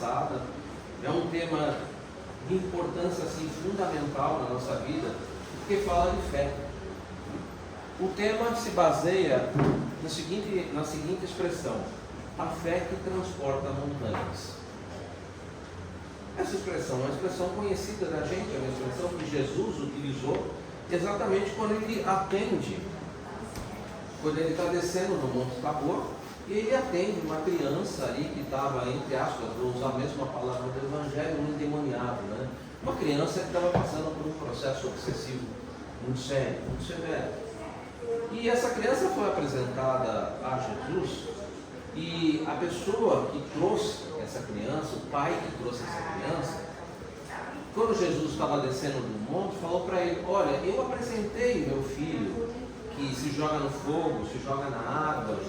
passada. É um tema de importância assim, fundamental na nossa vida, porque fala de fé. O tema se baseia na seguinte expressão: a fé que transporta montanhas. Essa expressão é uma expressão conhecida da gente, é uma expressão que Jesus utilizou exatamente quando ele atende, quando ele está descendo no Monte Tabor, e ele atende uma criança ali que estava, entre aspas, vou usar a mesma palavra do Evangelho, um endemoniado, né? Uma criança que estava passando por um processo obsessivo muito sério, muito severo. E essa criança foi apresentada a Jesus, e a pessoa que trouxe essa criança, o pai que trouxe essa criança, quando Jesus estava descendo do monte, falou para ele: olha, eu apresentei meu filho que se joga no fogo, se joga na água,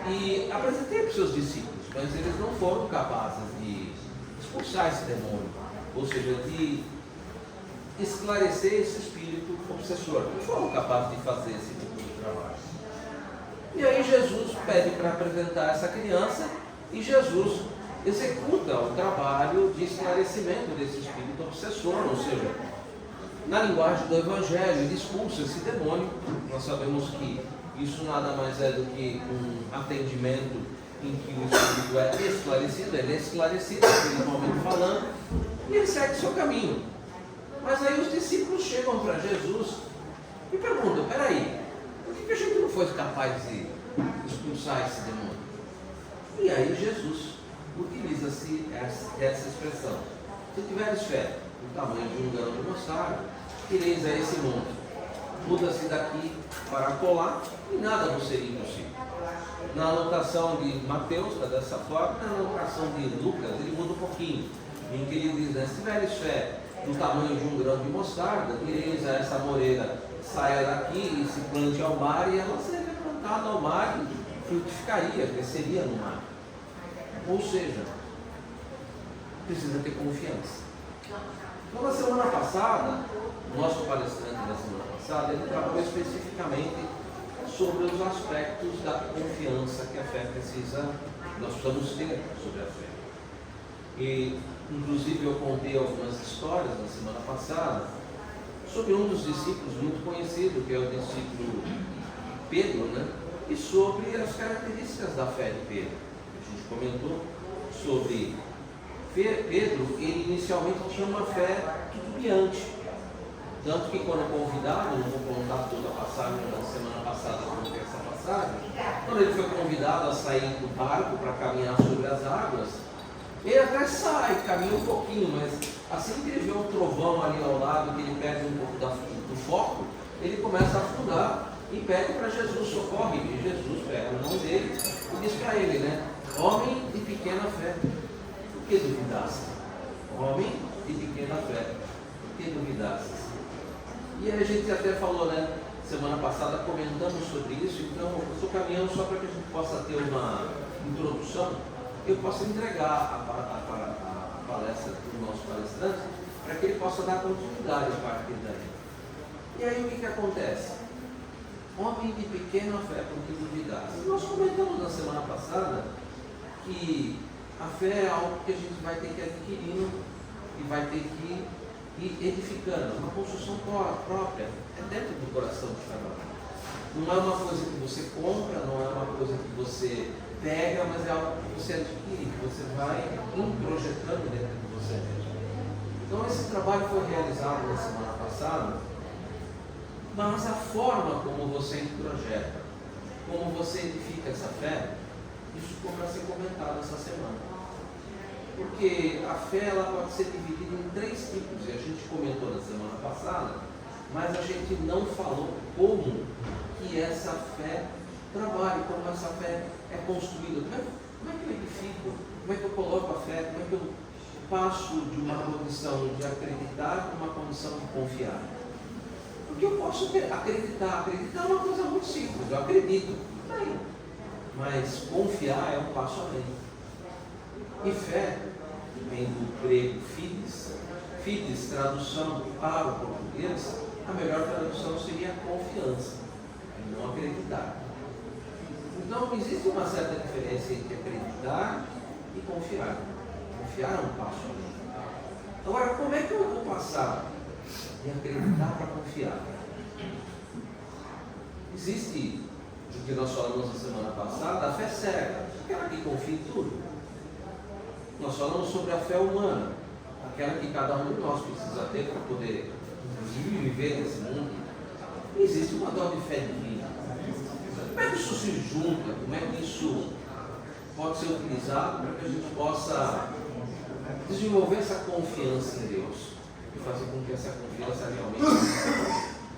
e apresentei para os seus discípulos, mas eles não foram capazes de expulsar esse demônio, ou seja, de esclarecer esse espírito obsessor. Não foram capazes de fazer esse tipo de trabalho. E aí Jesus pede para apresentar essa criança, e Jesus executa o trabalho de esclarecimento desse espírito obsessor, ou seja, na linguagem do Evangelho, ele expulsa esse demônio. Nós sabemos que isso nada mais é do que um atendimento em que o espírito é esclarecido, ele é esclarecido, espiritualmente falando, e ele segue o seu caminho. Mas aí os discípulos chegam para Jesus e perguntam: peraí, por que a gente não foi capaz de expulsar esse demônio? E aí Jesus utiliza-se essa expressão: se tiveres fé do tamanho de um grão de mostarda, ireis a esse monte, muda-se daqui para colar, e nada vos seria impossível. Na anotação de Mateus está dessa forma, na anotação de Lucas ele muda um pouquinho, em que ele diz, né, se tiveres fé do tamanho de um grão de mostarda, direis a essa moreira, saia daqui e se plante ao mar, e ela seria plantada ao mar e frutificaria, cresceria no mar. Ou seja, precisa ter confiança. Então, na semana passada, o nosso palestrante da semana passada, ele trabalhou especificamente sobre os aspectos da confiança que a fé precisa, nós precisamos ter sobre a fé. E, inclusive, eu contei algumas histórias na semana passada sobre um dos discípulos muito conhecido, que é o discípulo Pedro, né? E sobre as características da fé de Pedro. A gente comentou sobre Pedro. Ele inicialmente tinha uma fé titubeante, tanto que quando convidado, não vou contar toda a passagem da semana passada, como essa passagem, quando ele foi convidado a sair do barco para caminhar sobre as águas, ele até sai, caminha um pouquinho, mas assim que ele vê um trovão ali ao lado, que ele perde um pouco do foco, ele começa a afundar e pede para Jesus: socorre. E Jesus pega a mão dele e diz para ele, né, homem de pequena fé, por que duvidaste? Homem de pequena fé, por que duvidaste? E a gente até falou, né, semana passada, comentamos sobre isso. Então eu estou caminhando só para que a gente possa ter uma introdução, eu possa entregar a palestra para o nosso palestrante, para que ele possa dar continuidade a partir daí. E aí o que acontece? Homem de pequena fé, por que duvidaste? Nós comentamos na semana passada que a fé é algo que a gente vai ter que ir adquirindo e vai ter que ir edificando, uma construção própria, é dentro do coração de cada um. Não é uma coisa que você compra, não é uma coisa que você pega, mas é algo que você adquire, que você vai introjetando dentro de você mesmo. Então esse trabalho foi realizado na semana passada, mas a forma como você introjeta, como você edifica essa fé, isso vai ser comentado essa semana. Porque a fé ela pode ser dividida em 3 tipos, e a gente comentou na semana passada, mas a gente não falou como que essa fé trabalha, como essa fé é construída. Como é que eu edifico? Como é que eu coloco a fé? Como é que eu passo de uma condição de acreditar para uma condição de confiar? Porque eu posso acreditar. Acreditar é uma coisa muito simples, eu acredito, bem, mas confiar é um passo além. E fé vem do grego fides, tradução para o português, a melhor tradução seria confiança, e não acreditar. Então existe uma certa diferença entre acreditar e confiar. confiar é um passo além. Agora, como é que eu vou passar de acreditar para confiar? Existe o que nós falamos na semana passada, a fé cega, aquela que confia em tudo. Nós falamos sobre a fé humana, aquela que cada um de nós precisa ter para poder viver nesse mundo. Existe uma dose de fé divina. Como é que isso se junta? Como é que isso pode ser utilizado para que a gente possa desenvolver essa confiança em Deus e fazer com que essa confiança realmente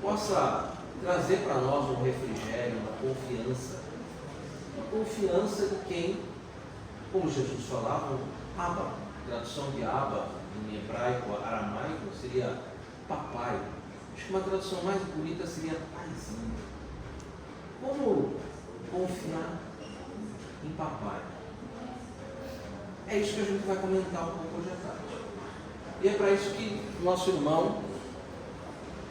possa trazer para nós um refrigério, uma confiança de quem, como Jesus falava, Abba, tradução de Abba em hebraico, aramaico, seria papai. Acho que uma tradução mais bonita seria paizinho. Como confiar em papai? É isso que a gente vai comentar um pouco hoje à tarde. E é para isso que nosso irmão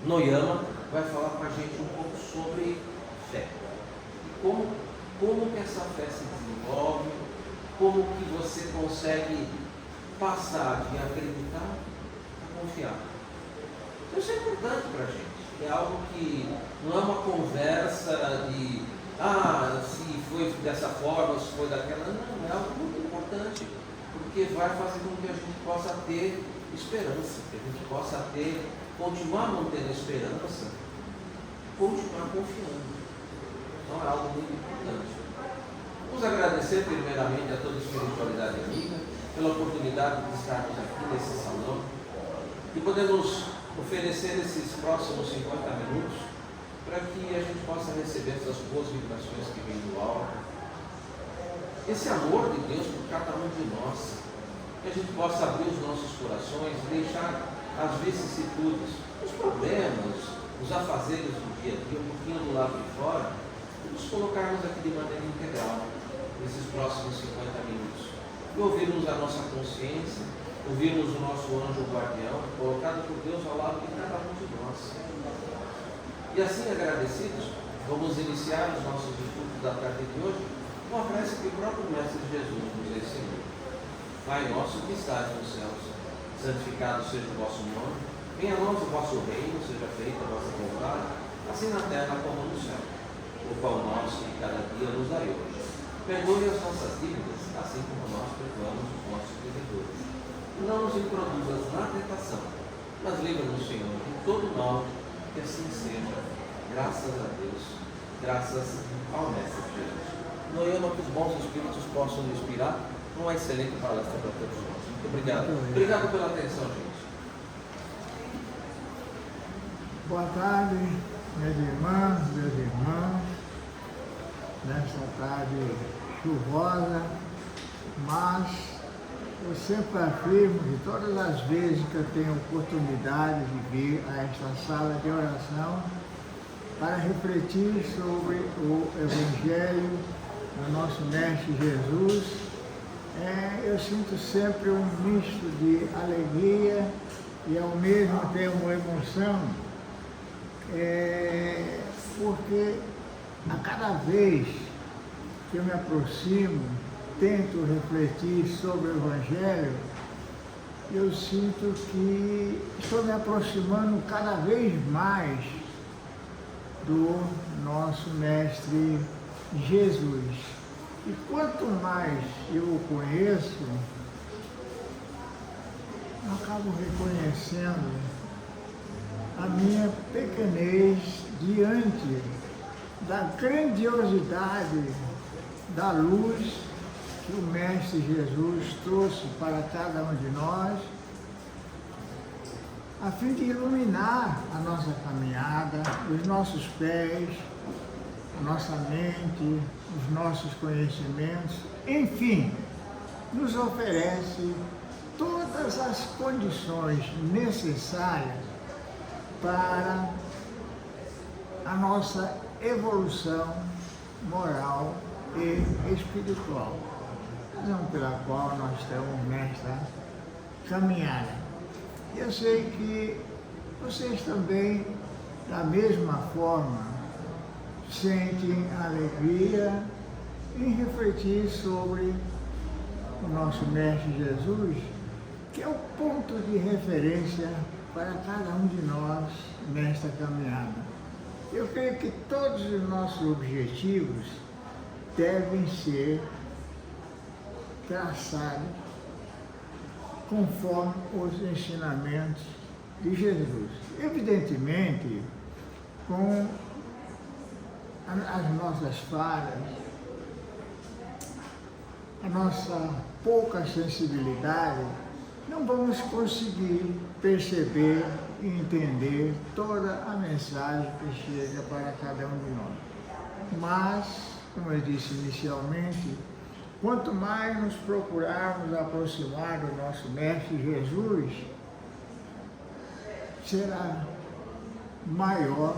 Noyama vai falar com a gente um pouco sobre fé. Como que essa fé se desenvolve, como que você consegue passar de acreditar a confiar. Então isso é importante para a gente. É algo que não é uma conversa de se foi dessa forma, se foi daquela. Não, é algo muito importante, porque vai fazer com que a gente possa ter esperança, que a gente possa continuar mantendo a esperança, continuar confiando. Então é algo muito importante. Vamos agradecer primeiramente a toda a espiritualidade amiga pela oportunidade de estarmos aqui nesse salão e podemos oferecer esses próximos 50 minutos para que a gente possa receber essas boas vibrações que vêm do alto, esse amor de Deus por cada um de nós, que a gente possa abrir os nossos corações e deixar as vicissitudes, os problemas, os afazeres do dia a dia, um pouquinho do lado de fora, e nos colocarmos aqui de maneira integral nesses próximos 50 minutos e ouvirmos a nossa consciência, ouvirmos o nosso anjo guardião colocado por Deus ao lado de cada um de nós. E assim, agradecidos, vamos iniciar os nossos estudos da tarde de hoje com a prece que o próprio Mestre Jesus nos ensinou. Pai nosso que estás nos céus, santificado seja o vosso nome, venha a nós o vosso reino, seja feita a vossa vontade, assim na terra como no céu. O pão nosso de cada dia nos dai hoje. Perdoe as nossas dívidas, assim como nós perdoamos os nossos devedores. E não nos introduzas na tentação, mas livra-nos, Senhor, de todo mal, que assim seja, graças a Deus, graças ao Mestre Jesus. Noyama, que os bons espíritos possam nos inspirar numa excelente palestra para todos nós. Muito obrigado. Obrigado pela atenção, gente. Boa tarde, minhas irmãs, meus irmãos, nesta tarde chuvosa, mas eu sempre afirmo que todas as vezes que eu tenho oportunidade de vir a esta sala de oração para refletir sobre o Evangelho do nosso Mestre Jesus, eu sinto sempre um misto de alegria e ao mesmo tempo emoção, porque a cada vez que eu me aproximo, tento refletir sobre o Evangelho, eu sinto que estou me aproximando cada vez mais do nosso Mestre Jesus. E quanto mais eu o conheço, eu acabo reconhecendo a minha pequenez diante da grandiosidade da luz que o Mestre Jesus trouxe para cada um de nós, a fim de iluminar a nossa caminhada, os nossos pés, a nossa mente, os nossos conhecimentos, enfim, nos oferece todas as condições necessárias para a nossa evolução moral e espiritual, razão pela qual nós estamos nesta caminhada. Eu sei que vocês também, da mesma forma, sentem alegria em refletir sobre o nosso Mestre Jesus, que é o ponto de referência para cada um de nós nesta caminhada. Eu creio que todos os nossos objetivos devem ser traçados conforme os ensinamentos de Jesus. Evidentemente, com as nossas falhas, a nossa pouca sensibilidade, não vamos conseguir perceber e entender toda a mensagem que chega para cada um de nós. Mas, como eu disse inicialmente, quanto mais nos procurarmos aproximar do nosso Mestre Jesus, será maior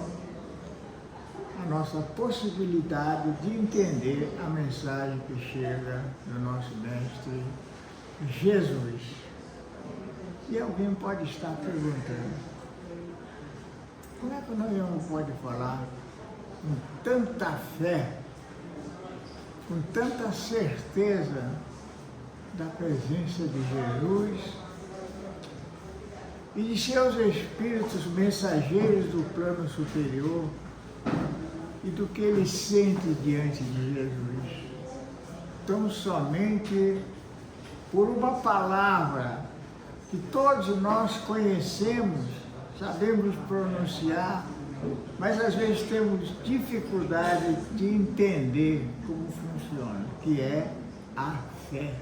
a nossa possibilidade de entender a mensagem que chega do nosso Mestre Jesus. E alguém pode estar perguntando, como é que nós não pode falar com tanta fé, com tanta certeza da presença de Jesus e de seus espíritos mensageiros do plano superior e do que ele sente diante de Jesus? Tão somente por uma palavra que todos nós conhecemos, sabemos pronunciar, mas às vezes temos dificuldade de entender como funciona, que é a fé.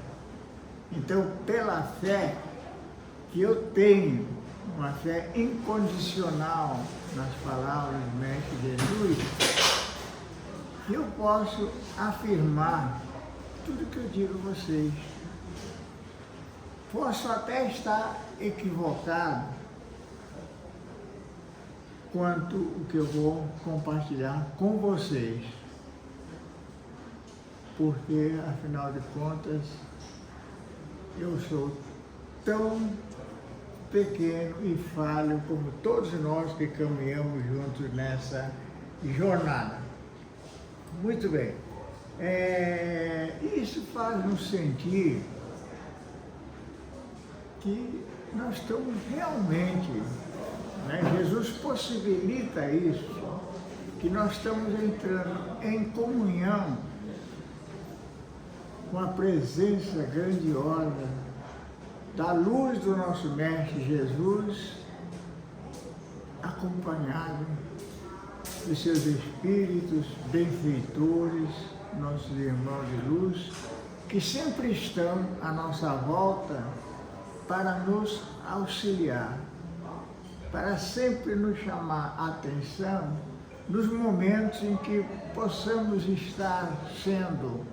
Então, pela fé que eu tenho, uma fé incondicional nas palavras do Mestre Jesus, eu posso afirmar tudo que eu digo a vocês. Posso até estar equivocado quanto o que eu vou compartilhar com vocês, porque, afinal de contas, eu sou tão pequeno e falho como todos nós que caminhamos juntos nessa jornada. Muito bem. Isso faz-nos sentir que nós estamos realmente, Jesus possibilita isso, que nós estamos entrando em comunhão com a presença grandiosa da luz do nosso Mestre Jesus, acompanhado de seus espíritos benfeitores, nossos irmãos de luz, que sempre estão à nossa volta para nos auxiliar, para sempre nos chamar a atenção nos momentos em que possamos estar sendo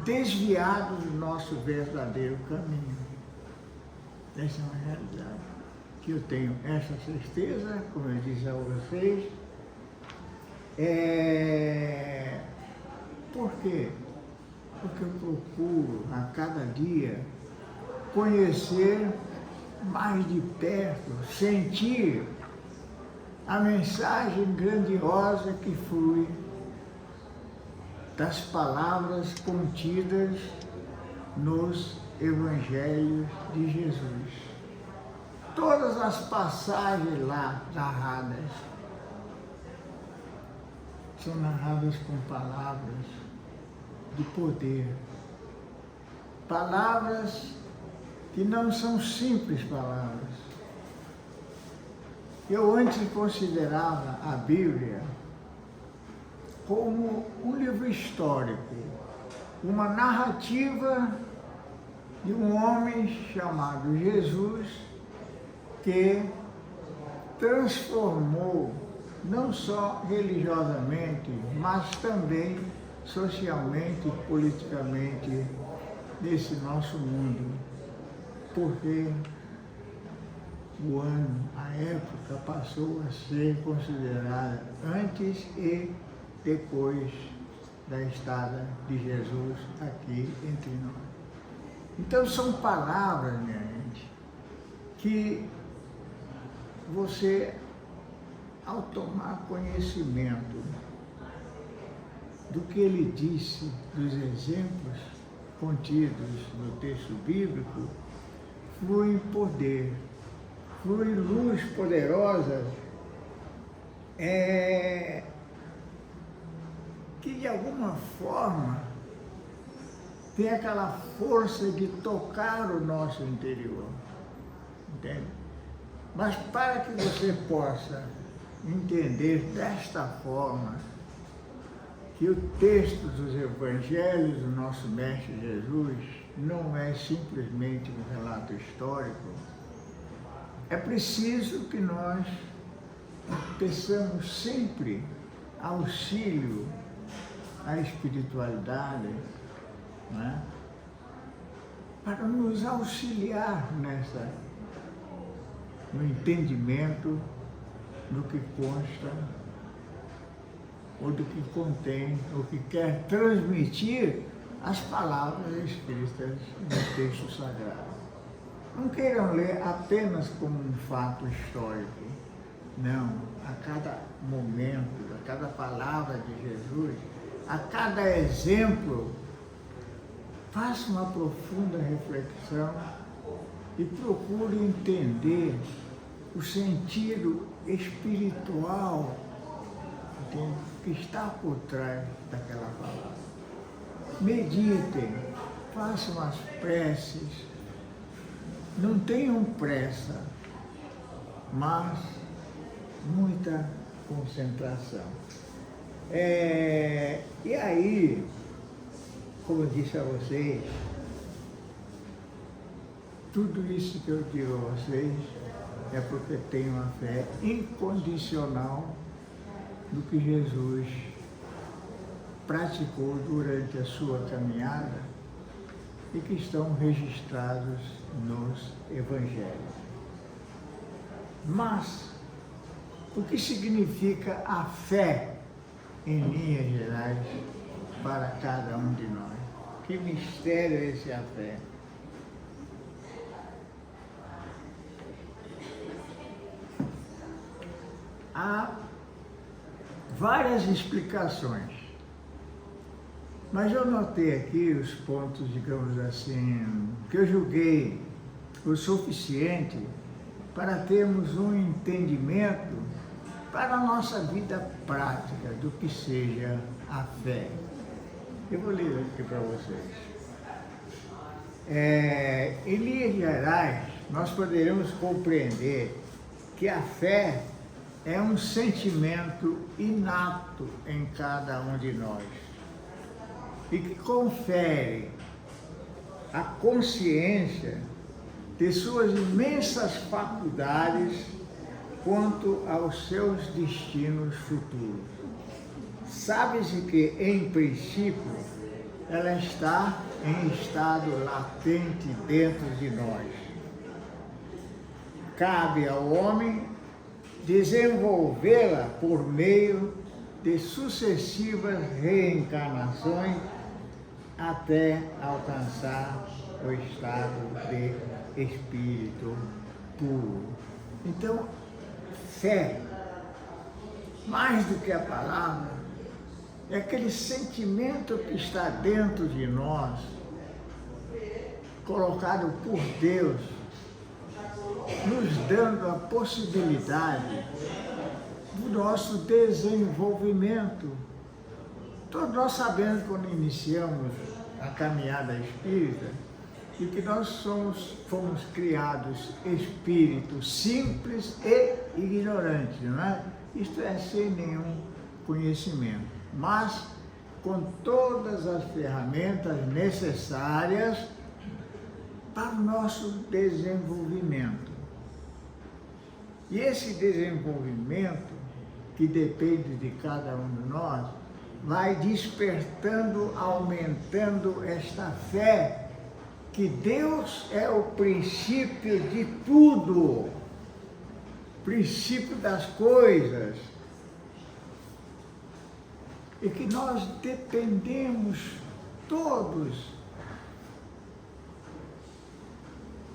desviados do nosso verdadeiro caminho. Essa é uma realidade que eu tenho essa certeza, como eu disse a vocês. Por quê? Porque eu procuro a cada dia conhecer mais de perto, sentir a mensagem grandiosa que flui das palavras contidas nos Evangelhos de Jesus. Todas as passagens lá narradas são narradas com palavras de poder, palavras que não são simples palavras. Eu antes considerava a Bíblia como um livro histórico, uma narrativa de um homem chamado Jesus que transformou, não só religiosamente, mas também socialmente e politicamente, nesse nosso mundo. Porque o ano, a época passou a ser considerada antes e depois da estada de Jesus aqui entre nós. Então são palavras, minha gente, que você, ao tomar conhecimento do que ele disse, dos exemplos, contidos no texto bíblico fluem poder, flui luz poderosa, que de alguma forma tem aquela força de tocar o nosso interior, entende? Mas para que você possa entender desta forma que o texto dos evangelhos do nosso Mestre Jesus não é simplesmente um relato histórico, é preciso que nós peçamos sempre auxílio à espiritualidade, né? Para nos auxiliar no entendimento do que consta, ou do que contém, ou que quer transmitir as palavras escritas no texto sagrado. Não queiram ler apenas como um fato histórico. Não, a cada momento, a cada palavra de Jesus, a cada exemplo, faça uma profunda reflexão e procure entender o sentido espiritual, entende, que está por trás daquela palavra. Meditem, façam as preces, não tenham pressa, mas muita concentração. E aí, como eu disse a vocês, tudo isso que eu digo a vocês é porque tenho uma fé incondicional do que Jesus praticou durante a sua caminhada e que estão registrados nos evangelhos. Mas o que significa a fé, em linhas gerais, para cada um de nós? Que mistério é esse a fé? Há várias explicações, mas eu notei aqui os pontos, digamos assim, que eu julguei o suficiente para termos um entendimento para a nossa vida prática do que seja a fé. Eu vou ler aqui para vocês. Em linhas gerais, nós poderemos compreender que a fé é um sentimento inato em cada um de nós e que confere a consciência de suas imensas faculdades quanto aos seus destinos futuros. Sabe-se que, em princípio, ela está em estado latente dentro de nós. Cabe ao homem desenvolvê-la por meio de sucessivas reencarnações até alcançar o estado de espírito puro. Então, fé, mais do que a palavra, é aquele sentimento que está dentro de nós, colocado por Deus, nos dando a possibilidade do nosso desenvolvimento. Todos nós sabemos, quando iniciamos a caminhada espírita, de que nós fomos criados espíritos simples e ignorantes, não é? Isto é, sem nenhum conhecimento, mas com todas as ferramentas necessárias para o nosso desenvolvimento. E esse desenvolvimento, que depende de cada um de nós, vai despertando, aumentando esta fé, que Deus é o princípio de tudo, princípio das coisas, e que nós dependemos todos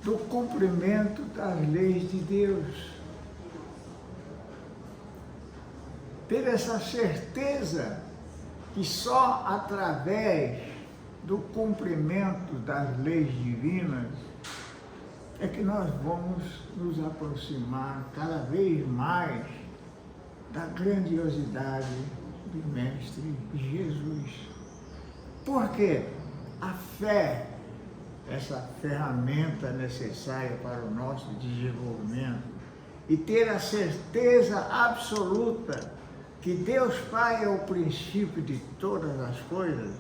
do cumprimento das leis de Deus. Ter essa certeza que só através do cumprimento das leis divinas, é que nós vamos nos aproximar cada vez mais da grandiosidade do Mestre Jesus. Porque a fé, essa ferramenta necessária para o nosso desenvolvimento, e ter a certeza absoluta que Deus Pai é o princípio de todas as coisas,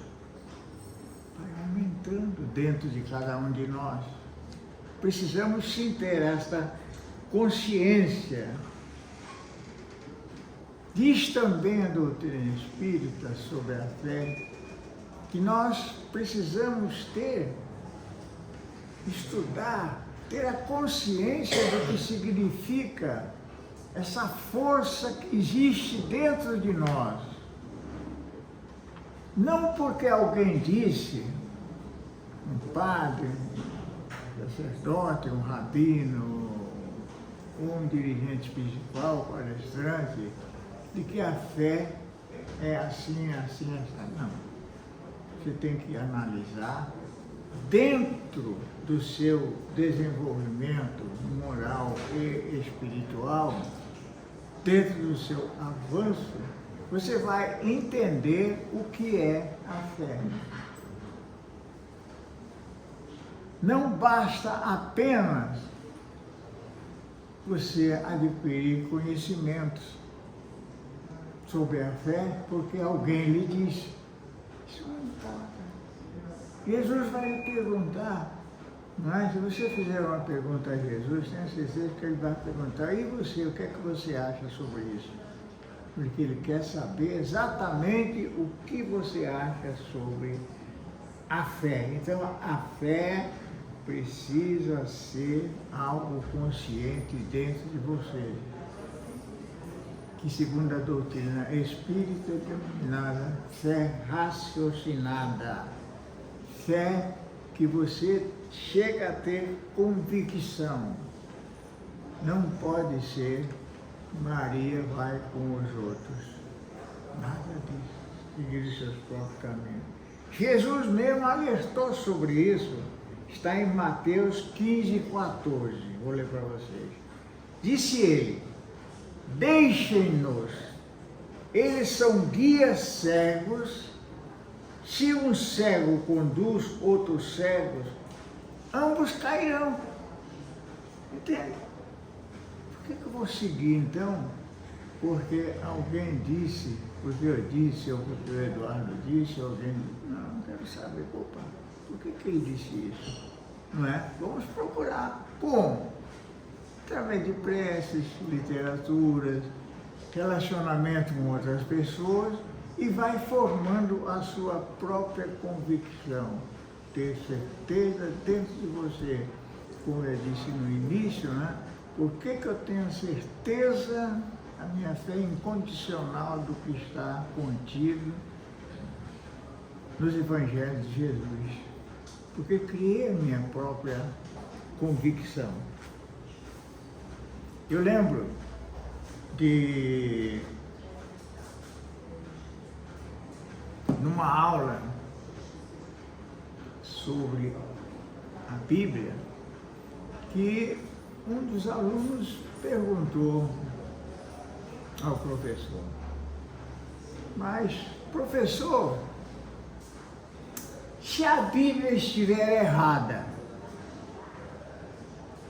vai aumentando dentro de cada um de nós. Precisamos sim ter esta consciência. Diz também a doutrina espírita sobre a fé que nós precisamos estudar, ter a consciência do que significa essa força que existe dentro de nós. Não porque alguém disse, um padre, um sacerdote, um rabino, um dirigente espiritual, palestrante, de que a fé é assim, assim, assim. Não. Você tem que analisar dentro do seu desenvolvimento moral e espiritual, dentro do seu avanço, você vai entender o que é a fé. Não basta apenas você adquirir conhecimentos sobre a fé porque alguém lhe disse. Isso não importa. Jesus vai lhe perguntar, mas se você fizer uma pergunta a Jesus, tenha certeza que ele vai perguntar, e você, o que é que você acha sobre isso? Porque ele quer saber exatamente o que você acha sobre a fé. Então, a fé precisa ser algo consciente dentro de você, que segundo a doutrina espírita é denominada fé raciocinada, fé que você chega a ter convicção. Não pode ser Maria vai com os outros, nada disso, seguir os seus próprios caminhos. Jesus mesmo alertou sobre isso, está em Mateus 15:14, vou ler para vocês. Disse ele: deixem-nos, eles são guias cegos, se um cego conduz outros cegos, ambos cairão. Entende? Por que eu vou seguir então? Porque alguém disse, porque eu disse, ou porque o Eduardo disse, alguém disse. Não quero saber, opa, por que ele disse isso? Não é? Vamos procurar. Como? Através de preces, literaturas, relacionamento com outras pessoas, e vai formando a sua própria convicção. Ter certeza dentro de você, como eu disse no início, né? Por que eu tenho certeza, a minha fé incondicional do que está contido nos Evangelhos de Jesus? Porque criei a minha própria convicção. Eu lembro de, numa aula sobre a Bíblia, que um dos alunos perguntou ao professor: mas, professor, se a Bíblia estiver errada?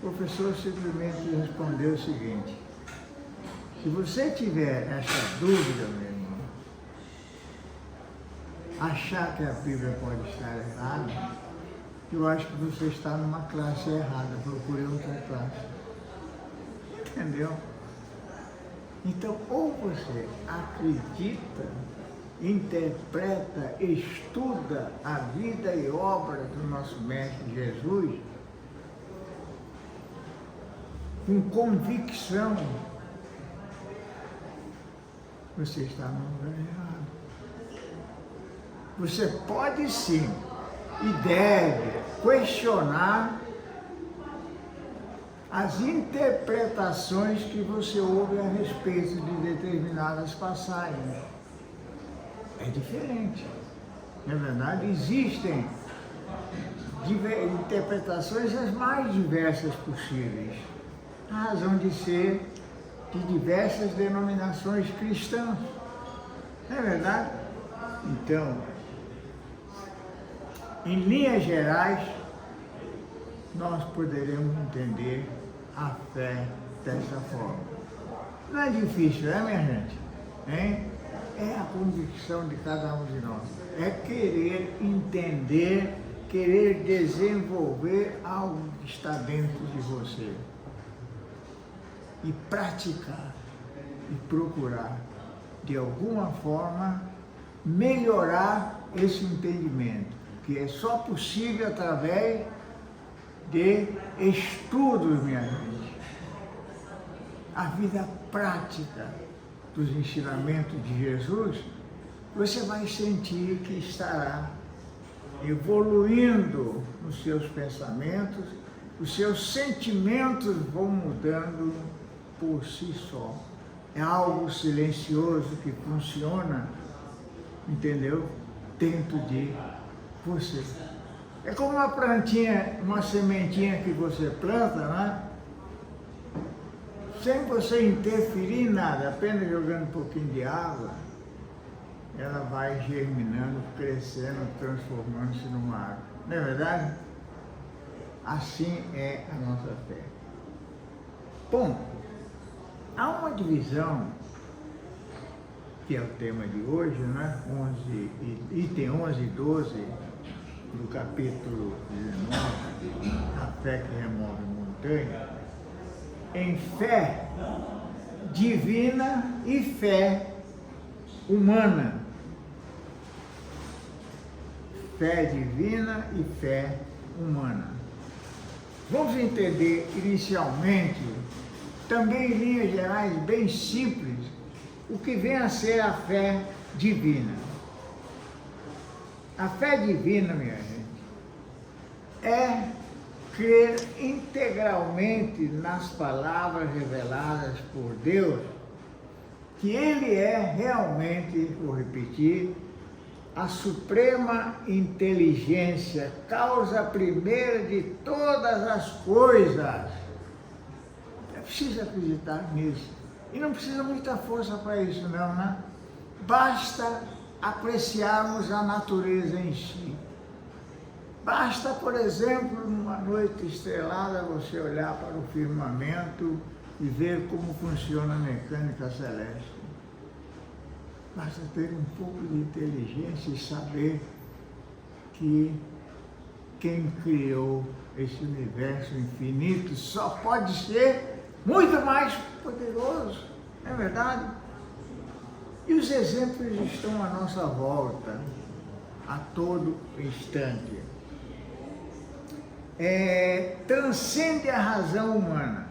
O professor simplesmente respondeu o seguinte: se você tiver essa dúvida, meu irmão, achar que a Bíblia pode estar errada, eu acho que você está numa classe errada, procure outra classe. Entendeu? Então, ou você acredita, interpreta, estuda a vida e obra do nosso Mestre Jesus com convicção, você está no lugar errado. Você pode sim e deve questionar as interpretações que você ouve a respeito de determinadas passagens. É diferente. Na verdade, existem interpretações as mais diversas possíveis. A razão de ser de diversas denominações cristãs. Não é verdade? Então, em linhas gerais, nós poderemos entender a fé dessa forma. Não é difícil, né, minha gente? Hein? É a convicção de cada um de nós. É querer entender, querer desenvolver algo que está dentro de você. E praticar, e procurar, de alguma forma, melhorar esse entendimento, que é só possível através de estudos, minha gente. A vida prática dos ensinamentos de Jesus, você vai sentir que estará evoluindo nos seus pensamentos, os seus sentimentos vão mudando por si só. É algo silencioso que funciona, entendeu? Dentro de você. É como uma plantinha, uma sementinha que você planta, né? Sem você interferir em nada, apenas jogando um pouquinho de água, ela vai germinando, crescendo, transformando-se numa árvore. Não é verdade? Assim é a nossa fé. Bom, há uma divisão, que é o tema de hoje, né? Item 11 e 12 do capítulo 19, a fé que remove montanha, em fé divina e fé humana. Fé divina e fé humana. Vamos entender inicialmente, também em linhas gerais bem simples, o que vem a ser a fé divina. A fé divina, minha gente, é crer integralmente nas palavras reveladas por Deus, que Ele é realmente, vou repetir, a suprema inteligência, causa primeira de todas as coisas. É preciso acreditar nisso. E não precisa muita força para isso não, né? Basta apreciarmos a natureza em si. Basta, por exemplo, numa noite estrelada, você olhar para o firmamento e ver como funciona a mecânica celeste. Basta ter um pouco de inteligência e saber que quem criou esse universo infinito só pode ser muito mais poderoso, não é verdade? E os exemplos estão à nossa volta, a todo instante. Transcende a razão humana.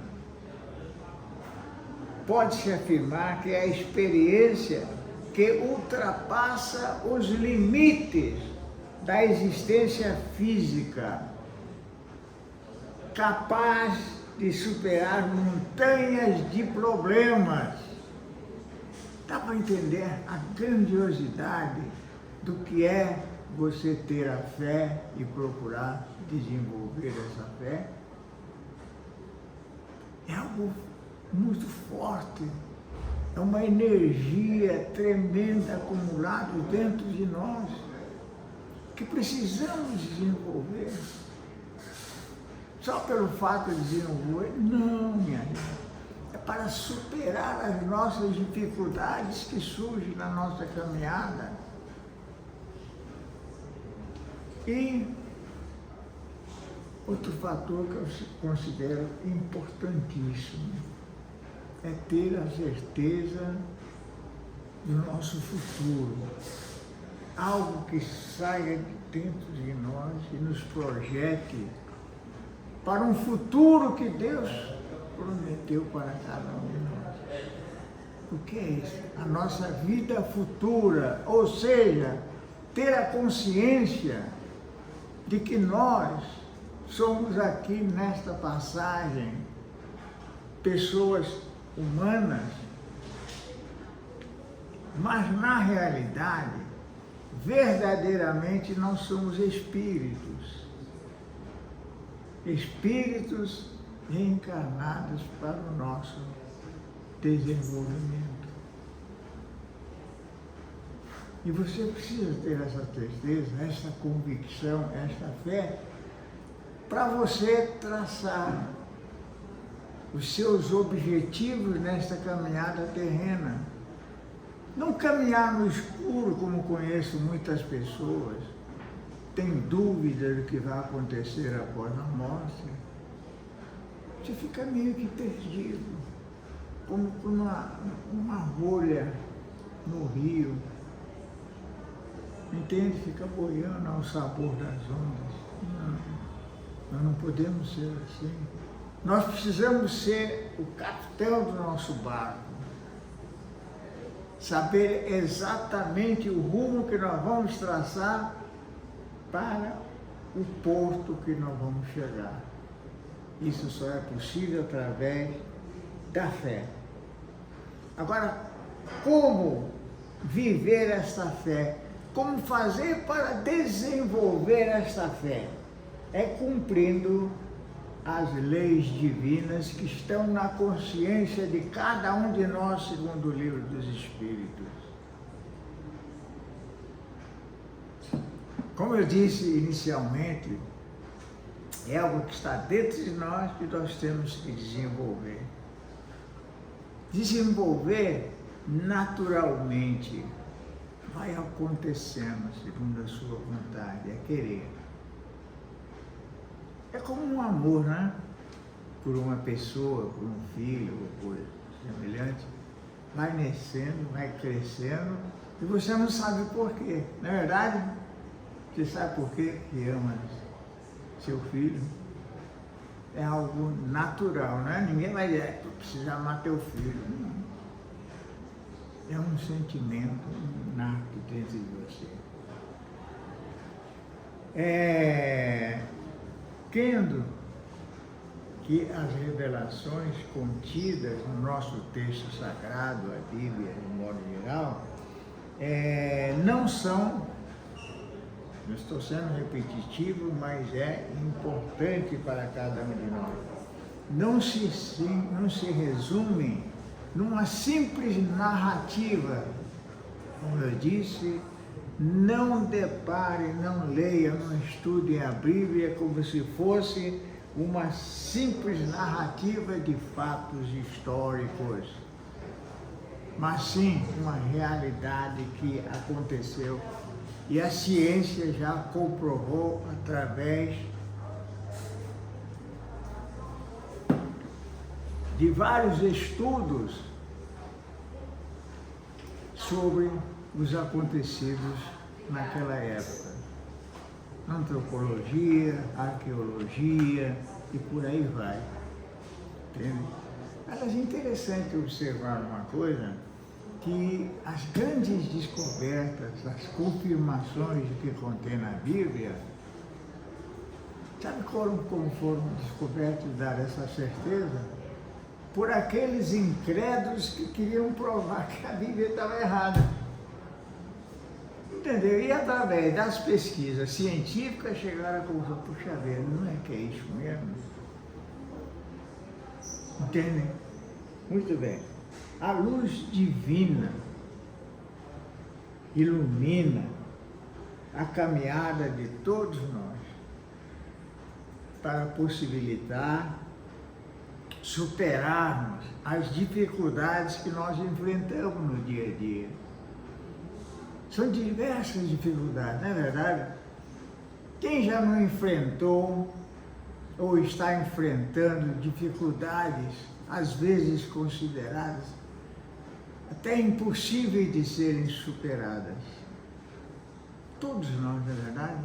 Pode-se afirmar que é a experiência que ultrapassa os limites da existência física, capaz de superar montanhas de problemas. Dá para entender a grandiosidade do que é você ter a fé e procurar desenvolver essa fé? É algo muito forte, é uma energia tremenda acumulada dentro de nós, que precisamos desenvolver. Só pelo fato de desenvolver? Não, minha gente. É para superar as nossas dificuldades que surgem na nossa caminhada. E outro fator que eu considero importantíssimo é ter a certeza do nosso futuro. Algo que saia de dentro de nós e nos projete para um futuro que Deus prometeu para cada um de nós. O que é isso? A nossa vida futura, ou seja, ter a consciência de que nós somos aqui nesta passagem pessoas humanas, mas na realidade verdadeiramente não somos espíritos. Espíritos reencarnados para o nosso desenvolvimento. E você precisa ter essa certeza, essa convicção, essa fé, para você traçar os seus objetivos nesta caminhada terrena. Não caminhar no escuro, como conheço muitas pessoas, tem dúvida do que vai acontecer após a morte. Você fica meio que perdido, como uma rolha no rio. Entende? Fica boiando ao sabor das ondas. Não, nós não podemos ser assim. Nós precisamos ser o capitão do nosso barco. Saber exatamente o rumo que nós vamos traçar para o porto que nós vamos chegar. Isso só é possível através da fé. Agora, como viver esta fé? Como fazer para desenvolver esta fé? É cumprindo as leis divinas que estão na consciência de cada um de nós, segundo o Livro dos Espíritos. Como eu disse inicialmente, é algo que está dentro de nós que nós temos que desenvolver. Desenvolver naturalmente. Vai acontecendo segundo a sua vontade, é querer. É como um amor, né? Por uma pessoa, por um filho, ou por semelhante. Vai nascendo, vai crescendo, e você não sabe por quê. Na verdade, você sabe por quê que ama seu filho? É algo natural, né? Ninguém vai dizer, tu precisa amar teu filho. Não. É um sentimento nato dentro de você. Tendo que as revelações contidas no nosso texto sagrado, a Bíblia, de modo geral, não são, não estou sendo repetitivo, mas é importante para cada um de nós. Não se resume numa simples narrativa. Como eu disse, não depare, não leia, não estude a Bíblia como se fosse uma simples narrativa de fatos históricos, mas sim uma realidade que aconteceu e a ciência já comprovou através de vários estudos sobre os acontecidos naquela época. Antropologia, arqueologia e por aí vai. Entende? Mas é interessante observar uma coisa, que as grandes descobertas, as confirmações que contém na Bíblia, sabe como foram descobertas e dar essa certeza? Por aqueles incrédulos que queriam provar que a Bíblia estava errada. Entendeu? E através das pesquisas científicas chegaram a conclusão, puxa vida, não é que é isso mesmo? Entendem? Muito bem. A luz divina ilumina a caminhada de todos nós para possibilitar superarmos as dificuldades que nós enfrentamos no dia a dia. São diversas dificuldades, não é verdade? Quem já não enfrentou ou está enfrentando dificuldades, às vezes consideradas até impossíveis de serem superadas? Todos nós, não é verdade?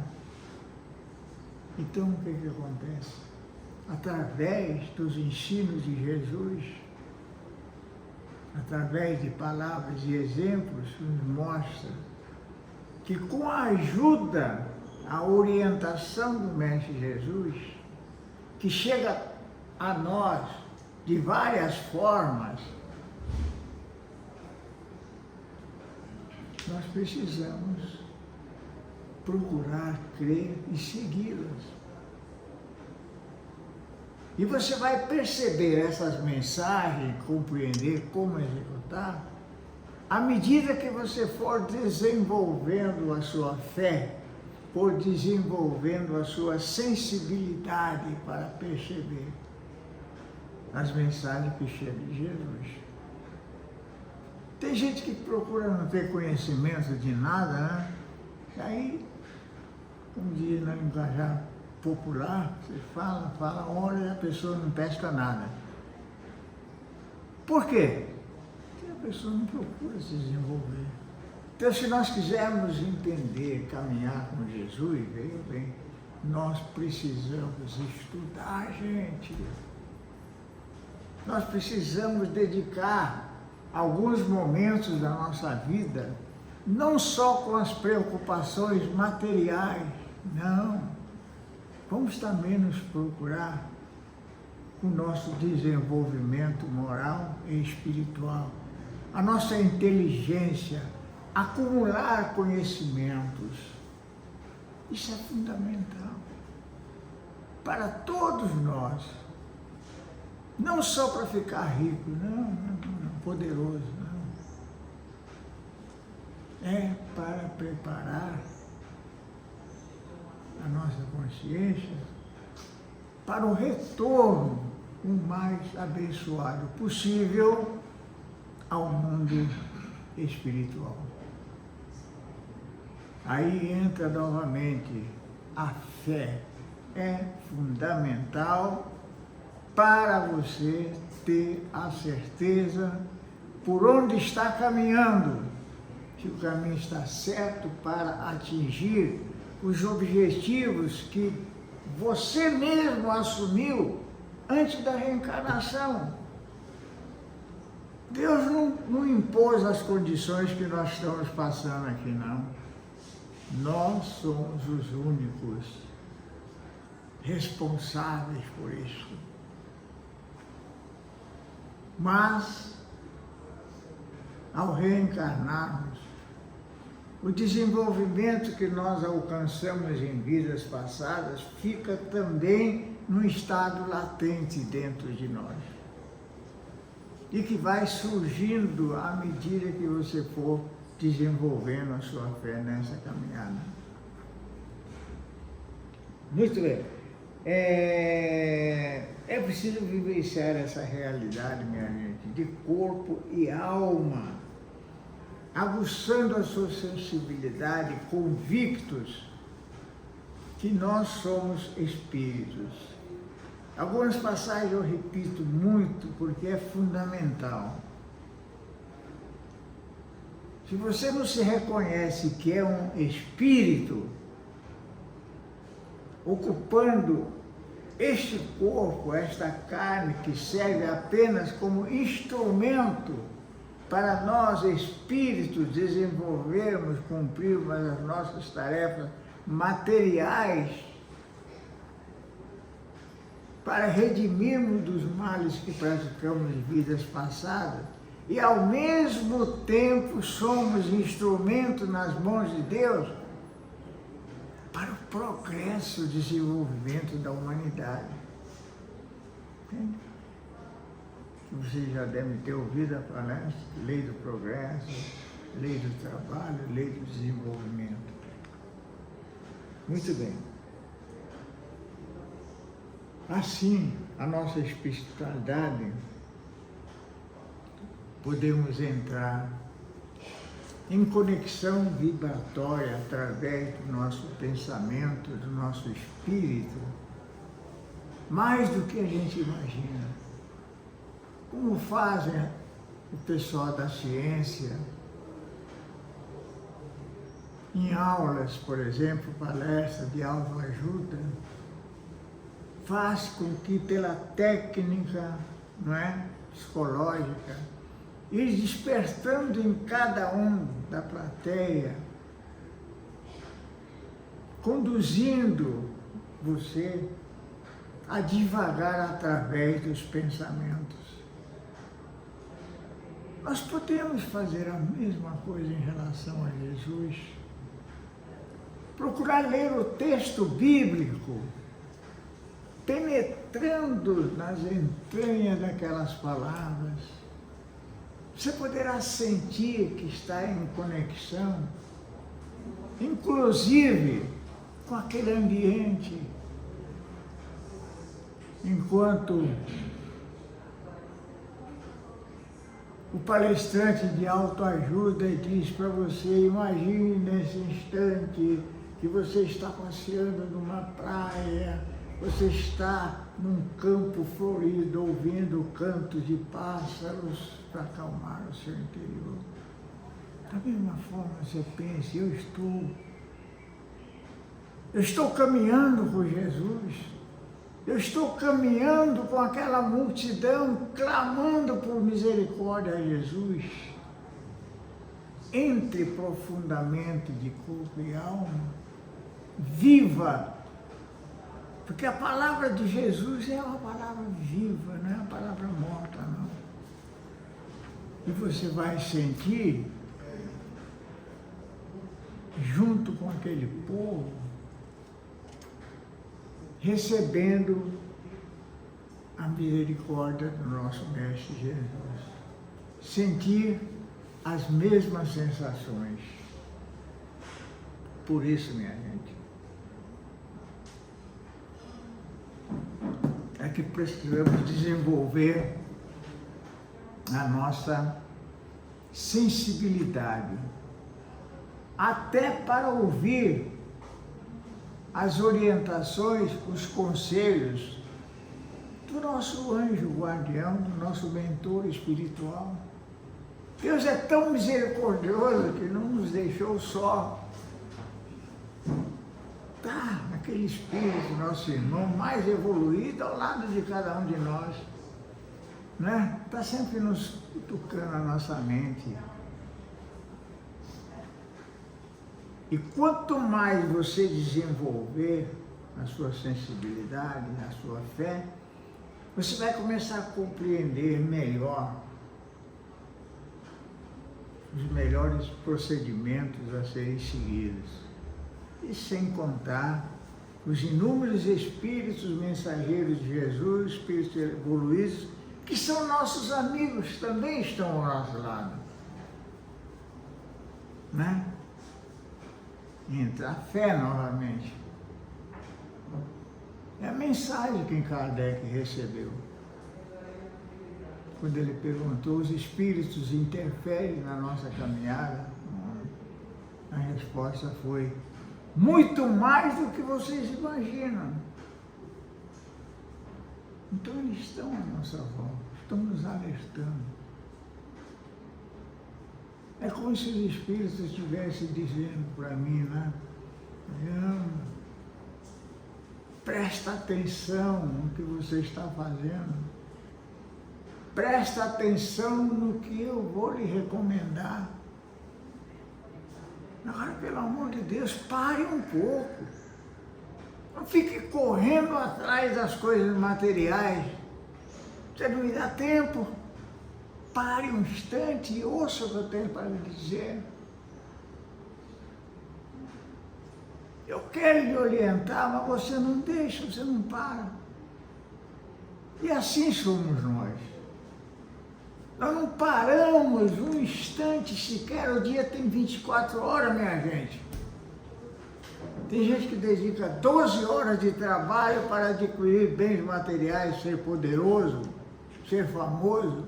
Então, o que acontece? Através dos ensinos de Jesus, através de palavras e exemplos, nos mostra que com a ajuda, a orientação do Mestre Jesus, que chega a nós de várias formas, nós precisamos procurar crer e segui-las. E você vai perceber essas mensagens, compreender como executar, à medida que você for desenvolvendo a sua fé, for desenvolvendo a sua sensibilidade para perceber as mensagens que chegam de Jesus. Tem gente que procura não ter conhecimento de nada, né? E aí, como diz na linguagem popular, você fala, olha, e a pessoa não pesca nada. Por quê? Porque a pessoa não procura se desenvolver. Então, se nós quisermos entender, caminhar com Jesus, veja bem, nós precisamos estudar, gente. Nós precisamos dedicar alguns momentos da nossa vida, não só com as preocupações materiais, não. Vamos também nos procurar o nosso desenvolvimento moral e espiritual, a nossa inteligência, acumular conhecimentos. Isso é fundamental para todos nós. Não só para ficar rico, não, poderoso, não. É para preparar a nossa consciência para o retorno o mais abençoado possível ao mundo espiritual. Aí entra novamente a fé. É fundamental para você ter a certeza por onde está caminhando, se o caminho está certo para atingir os objetivos que você mesmo assumiu antes da reencarnação. Deus não impôs as condições que nós estamos passando aqui, não. Nós somos os únicos responsáveis por isso. Mas, ao reencarnarmos, o desenvolvimento que nós alcançamos em vidas passadas fica também num estado latente dentro de nós. E que vai surgindo à medida que você for desenvolvendo a sua fé nessa caminhada. Muito bem. É preciso vivenciar essa realidade, minha gente, de corpo e alma, aguçando a sua sensibilidade, convictos que nós somos espíritos. Algumas passagens eu repito muito porque é fundamental. Se você não se reconhece que é um espírito, ocupando este corpo, esta carne que serve apenas como instrumento para nós, espíritos, desenvolvermos, cumprirmos as nossas tarefas materiais, para redimirmos dos males que praticamos em vidas passadas, e ao mesmo tempo somos instrumento nas mãos de Deus para o progresso e desenvolvimento da humanidade. Entende? Vocês já devem ter ouvido a palestra, lei do progresso, lei do trabalho, lei do desenvolvimento. Muito bem. Assim, a nossa espiritualidade, podemos entrar em conexão vibratória através do nosso pensamento, do nosso espírito, mais do que a gente imagina. Como fazem o pessoal da ciência, em aulas, por exemplo, palestras de autoajuda, faz com que pela técnica, não é, psicológica, ir despertando em cada um da plateia, conduzindo você a divagar através dos pensamentos. Nós podemos fazer a mesma coisa em relação a Jesus. procurar ler o texto bíblico, penetrando nas entranhas daquelas palavras. Você poderá sentir que está em conexão, inclusive com aquele ambiente, enquanto o palestrante de autoajuda diz para você: imagine nesse instante que você está passeando numa praia, você está num campo florido, ouvindo cantos de pássaros para acalmar o seu interior. Da mesma forma você pensa: eu estou caminhando com Jesus, eu estou caminhando com aquela multidão, clamando por misericórdia a Jesus. Entre profundamente de corpo e alma, viva, porque a palavra de Jesus é uma palavra viva, não é uma palavra morta, não. E você vai sentir, junto com aquele povo, recebendo a misericórdia do nosso Mestre Jesus. Sentir as mesmas sensações. Por isso, minha gente, é que precisamos desenvolver a nossa sensibilidade, até para ouvir as orientações, os conselhos do nosso anjo guardião, do nosso mentor espiritual. Deus é tão misericordioso que não nos deixou só. Tá, aquele espírito, nosso irmão mais evoluído ao lado de cada um de nós, né? Está sempre nos tocando a nossa mente. E quanto mais você desenvolver a sua sensibilidade, a sua fé, você vai começar a compreender melhor os melhores procedimentos a serem seguidos. E sem contar os inúmeros espíritos mensageiros de Jesus, espíritos evoluídos, que são nossos amigos, também estão ao nosso lado. Né? Entra a fé novamente. É a mensagem que Kardec recebeu. Quando ele perguntou: os espíritos interferem na nossa caminhada? A resposta foi: muito mais do que vocês imaginam. Então eles estão à nossa volta, estão nos alertando. É como se os espíritos estivessem dizendo para mim, né? Presta atenção no que você está fazendo. Presta atenção no que eu vou lhe recomendar. Agora, pelo amor de Deus, pare um pouco. Não fique correndo atrás das coisas materiais. Você não me dá tempo. Pare um instante e ouça o que eu tenho para lhe dizer. Eu quero lhe orientar, mas você não deixa, você não para. E assim somos nós. Nós não paramos um instante sequer. O dia tem 24 horas, minha gente. Tem gente que dedica 12 horas de trabalho para adquirir bens materiais, ser poderoso, ser famoso,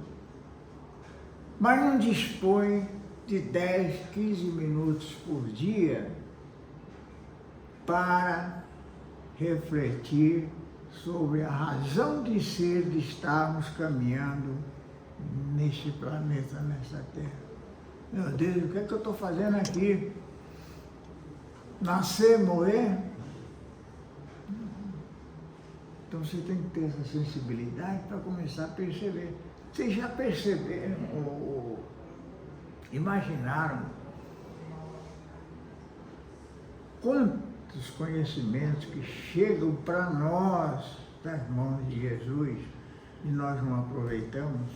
mas não dispõe de 10, 15 minutos por dia para refletir sobre a razão de ser de estarmos caminhando neste planeta, nesta Terra. Meu Deus, o que é que eu estou fazendo aqui? Nascer, morrer? Então você tem que ter essa sensibilidade para começar a perceber. Vocês já perceberam ou imaginaram quantos conhecimentos que chegam para nós das mãos de Jesus e nós não aproveitamos?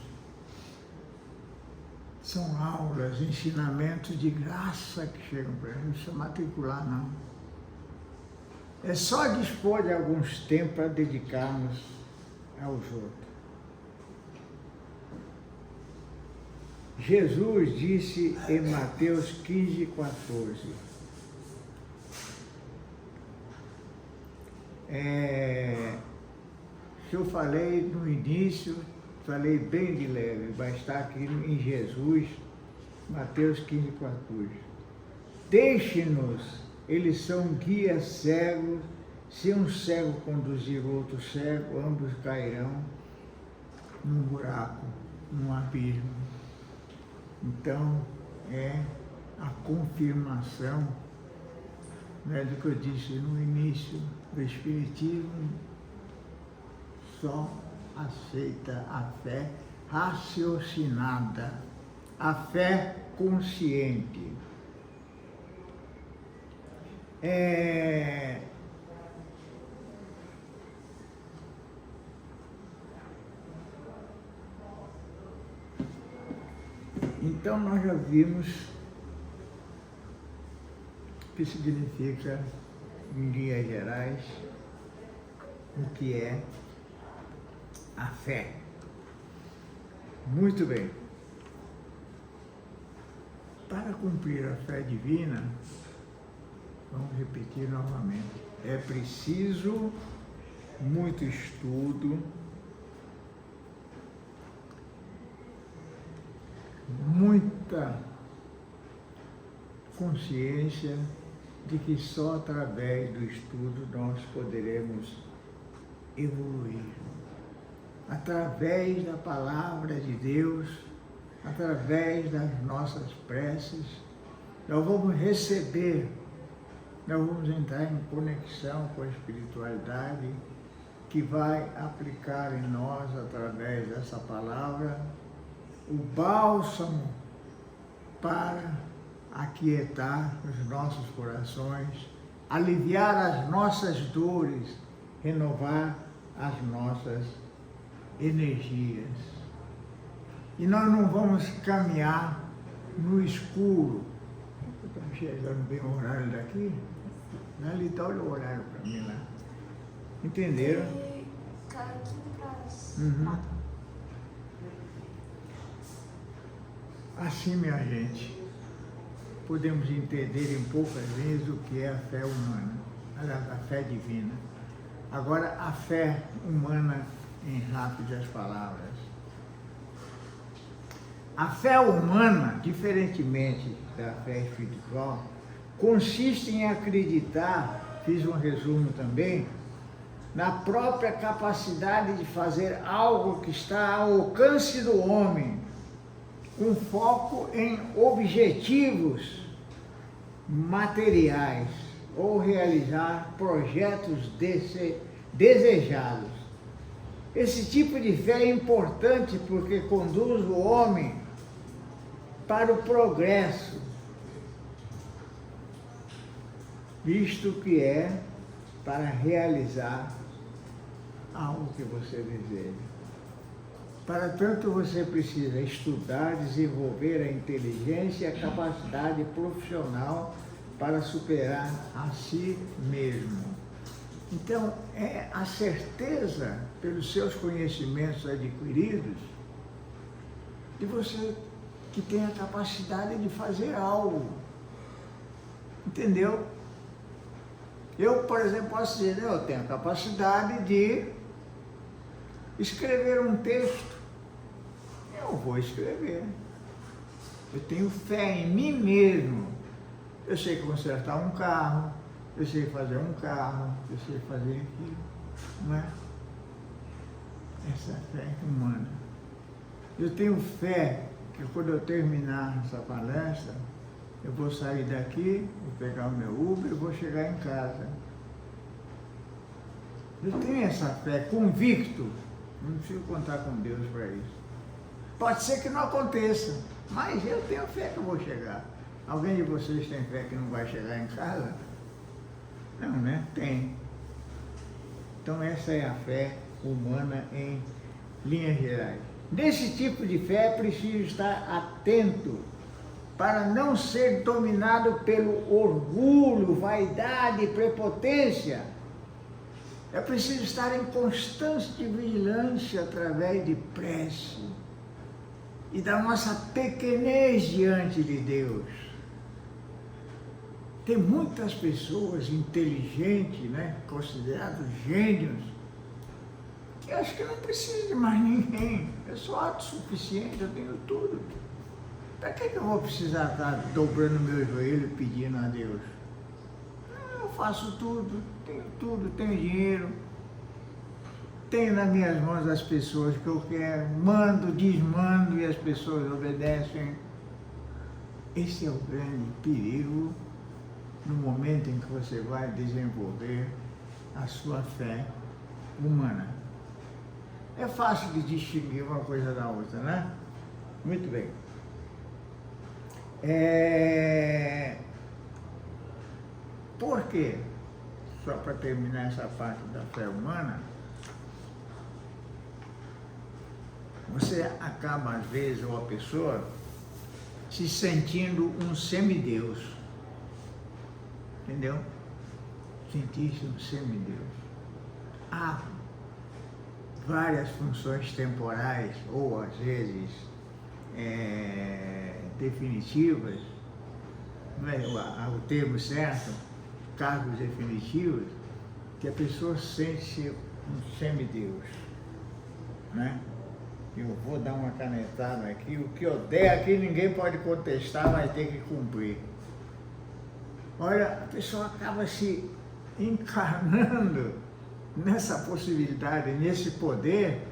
São aulas, ensinamentos de graça que chegam para a gente. Não precisa matricular, não. é só dispor de alguns tempos para dedicarmos aos outros. Jesus disse em Mateus 15:14, que eu falei no início, falei bem de leve, vai estar aqui em Jesus, Mateus 15:14. Deixe-nos, eles são guias cegos, se um cego conduzir outro cego, ambos cairão num buraco, num abismo. Então, é a confirmação, né, do que eu disse no início do Espiritismo. Só aceita a fé raciocinada, a fé consciente. Então nós já vimos o que significa, em linhas gerais, o que é a fé. Muito bem. Para cumprir a fé divina, vamos repetir novamente, é preciso muito estudo, muita consciência de que só através do estudo nós poderemos evoluir. Através da palavra de Deus, através das nossas preces, nós vamos receber, nós vamos entrar em conexão com a espiritualidade que vai aplicar em nós, através dessa palavra, o bálsamo para aquietar os nossos corações, aliviar as nossas dores, renovar as nossas energias. E nós não vamos caminhar no escuro. Estamos chegando bem o horário daqui? Ali está o horário para mim lá. Entenderam? Uhum. Assim, minha gente, podemos entender em poucas vezes o que é a fé humana, a fé divina. Agora, a fé humana em rápidas palavras. A fé humana, diferentemente da fé espiritual, consiste em acreditar, fiz um resumo também, na própria capacidade de fazer algo que está ao alcance do homem, com foco em objetivos materiais ou realizar projetos desejados. Esse tipo de fé é importante porque conduz o homem para o progresso, visto que é para realizar algo que você deseja. Para tanto, você precisa estudar, desenvolver a inteligência e a capacidade profissional para superar a si mesmo. Então, é a certeza, pelos seus conhecimentos adquiridos, de você que tem a capacidade de fazer algo. Entendeu? Eu, por exemplo, posso dizer, eu tenho a capacidade de escrever um texto. Eu vou escrever. Eu tenho fé em mim mesmo. Eu sei consertar um carro, eu sei fazer um carro, eu sei fazer aquilo. Não é? Essa fé humana. Eu tenho fé que quando eu terminar essa palestra, eu vou sair daqui, vou pegar o meu Uber e vou chegar em casa. Eu tenho essa fé, convicto. Não preciso contar com Deus para isso. Pode ser que não aconteça, mas eu tenho fé que eu vou chegar. Alguém de vocês tem fé que não vai chegar em casa? Não, né? Tem. Então essa é a fé humana em linhas gerais. Nesse tipo de fé é preciso estar atento para não ser dominado pelo orgulho, vaidade e prepotência. É preciso estar em constante vigilância através de prece e da nossa pequenez diante de Deus. Tem muitas pessoas inteligentes, né, consideradas gênios, que acham que não precisa de mais ninguém. Eu sou autossuficiente, eu tenho tudo. Para que eu vou precisar estar dobrando meu joelho pedindo a Deus? Eu faço tudo, tenho dinheiro, tenho nas minhas mãos as pessoas que eu quero, mando, desmando e as pessoas obedecem. Esse é o grande perigo no momento em que você vai desenvolver a sua fé humana. É fácil de distinguir uma coisa da outra, né? Muito bem. Por quê? Só para terminar essa parte da fé humana, você acaba, às vezes, ou a pessoa, se sentindo um semideus. Entendeu? Sentir-se um semideus. Há várias funções temporais, ou às vezes definitivas, não é o termo certo, cargos definitivos, que a pessoa sente-se um semideus, né? Eu vou dar uma canetada aqui, o que eu der aqui ninguém pode contestar, vai ter que cumprir. Olha, a pessoa acaba se encarnando nessa possibilidade, nesse poder,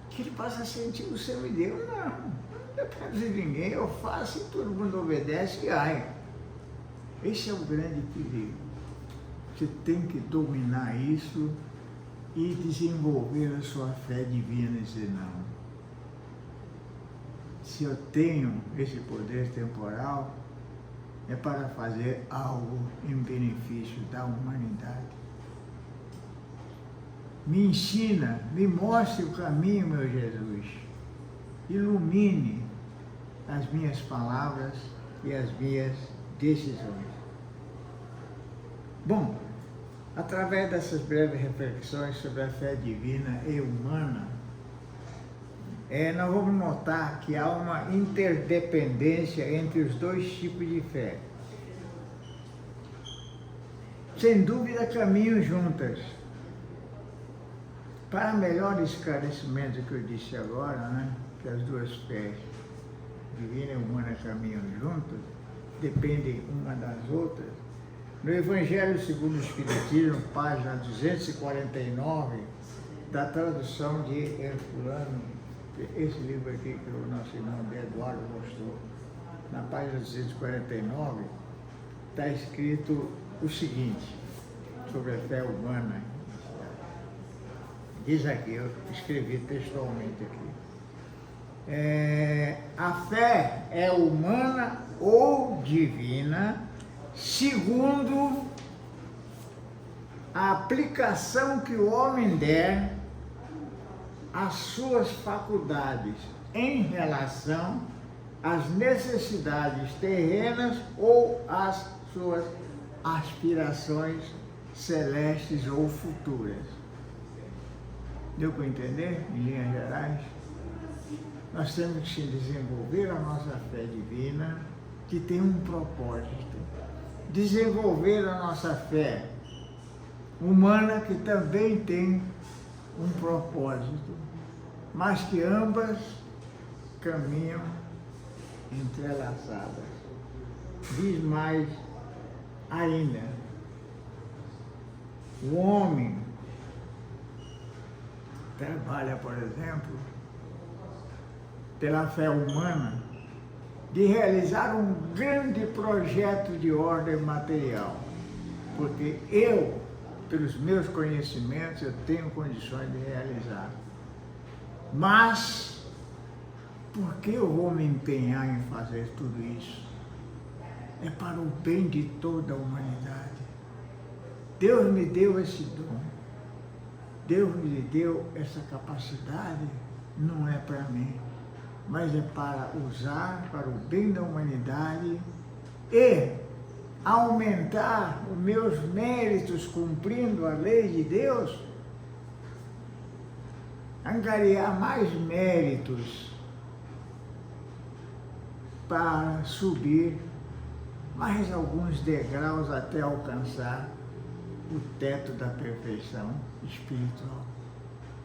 que ele passa a sentir o semideus. Não depende de ninguém, eu faço e todo mundo obedece e ai. Esse é o grande perigo. Você tem que dominar isso e desenvolver a sua fé divina e dizer, não, se eu tenho esse poder temporal, é para fazer algo em benefício da humanidade. Me ensina, me mostre o caminho, meu Jesus. Ilumine as minhas palavras e as minhas decisões. Bom, através dessas breves reflexões sobre a fé divina e humana, nós vamos notar que há uma interdependência entre os dois tipos de fé. Sem dúvida, caminham juntas. Para melhor esclarecimento do que eu disse agora, né, que as duas fés, divina e humana, caminham juntas, dependem uma das outras, no Evangelho segundo o Espiritismo, página 249, da tradução de Herculano, esse livro aqui que o nosso irmão Eduardo mostrou, na página 249, está escrito o seguinte, sobre a fé humana. Diz aqui, eu escrevi textualmente aqui. A fé é humana ou divina, segundo a aplicação que o homem der às suas faculdades em relação às necessidades terrenas ou às suas aspirações celestes ou futuras. Deu para entender, em linhas gerais? Nós temos que desenvolver a nossa fé divina, que tem um propósito. Desenvolver a nossa fé humana, que também tem um propósito, mas que ambas caminham entrelaçadas. Diz mais ainda, o homem trabalha, por exemplo, pela fé humana, de realizar um grande projeto de ordem material, porque eu, pelos meus conhecimentos, eu tenho condições de realizar. Mas, por que eu vou me empenhar em fazer tudo isso? É para o bem de toda a humanidade. Deus me deu esse dom. Deus me deu essa capacidade, não é para mim, mas é para usar para o bem da humanidade e aumentar os meus méritos cumprindo a lei de Deus, angariar mais méritos para subir mais alguns degraus até alcançar o teto da perfeição espiritual.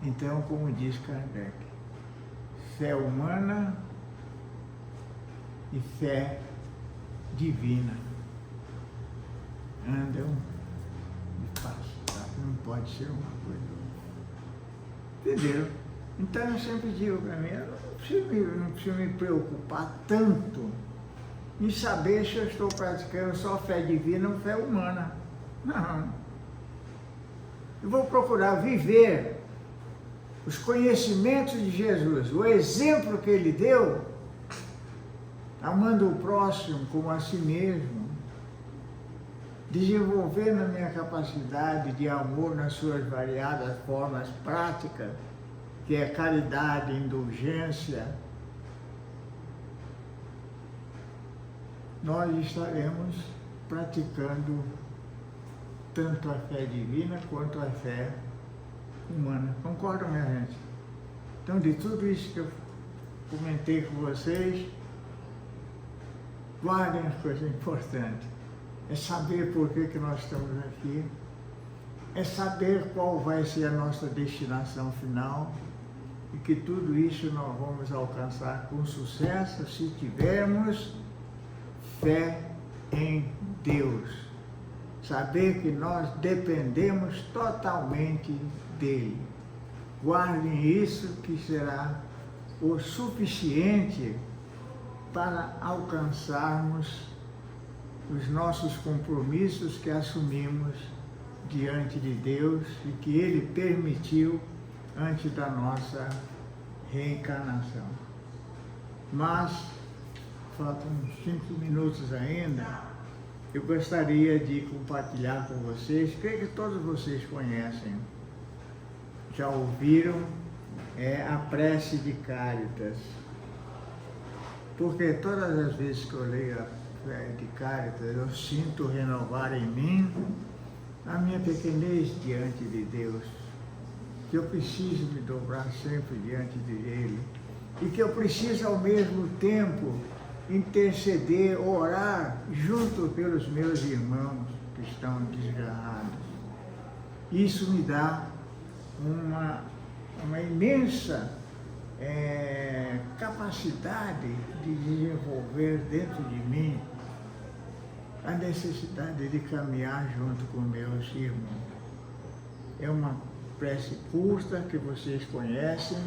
Então, como diz Kardec, fé humana e fé divina andam de passo, tá? Não pode ser uma coisa. Entenderam? Então eu sempre digo para mim, eu não preciso me preocupar tanto em saber se eu estou praticando só fé divina ou fé humana. Não. Eu vou procurar viver os conhecimentos de Jesus, o exemplo que ele deu, amando o próximo como a si mesmo, desenvolvendo a minha capacidade de amor nas suas variadas formas práticas, que é caridade, indulgência, nós estaremos praticando tanto a fé divina quanto a fé humana. Concordam, minha gente? Então, de tudo isso que eu comentei com vocês, guardem as coisas importantes. É saber por que nós estamos aqui, é saber qual vai ser a nossa destinação final e que tudo isso nós vamos alcançar com sucesso se tivermos fé em Deus. Saber que nós dependemos totalmente dele. Guardem isso, que será o suficiente para alcançarmos os nossos compromissos que assumimos diante de Deus e que ele permitiu antes da nossa reencarnação. Mas faltam uns 5 minutos ainda. Eu gostaria de compartilhar com vocês, creio que todos vocês conhecem, já ouviram, a prece de Cáritas. Porque todas as vezes que eu leio a prece de Cáritas, eu sinto renovar em mim a minha pequenez diante de Deus, que eu preciso me dobrar sempre diante dele e que eu preciso ao mesmo tempo interceder, orar junto pelos meus irmãos que estão desgarrados. Isso me dá uma imensa capacidade de desenvolver dentro de mim a necessidade de caminhar junto com meus irmãos. É uma prece curta que vocês conhecem.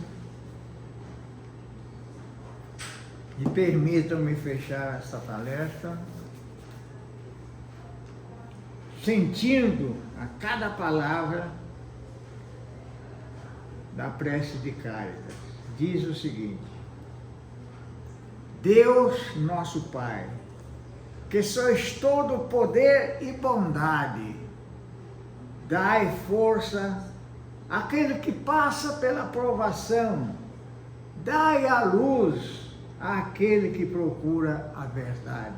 E permitam-me fechar esta palestra sentindo a cada palavra da prece de Cáritas. Diz o seguinte: Deus, nosso Pai, que sois todo poder e bondade, dai força àquele que passa pela provação, dai a luz àquele que procura a verdade.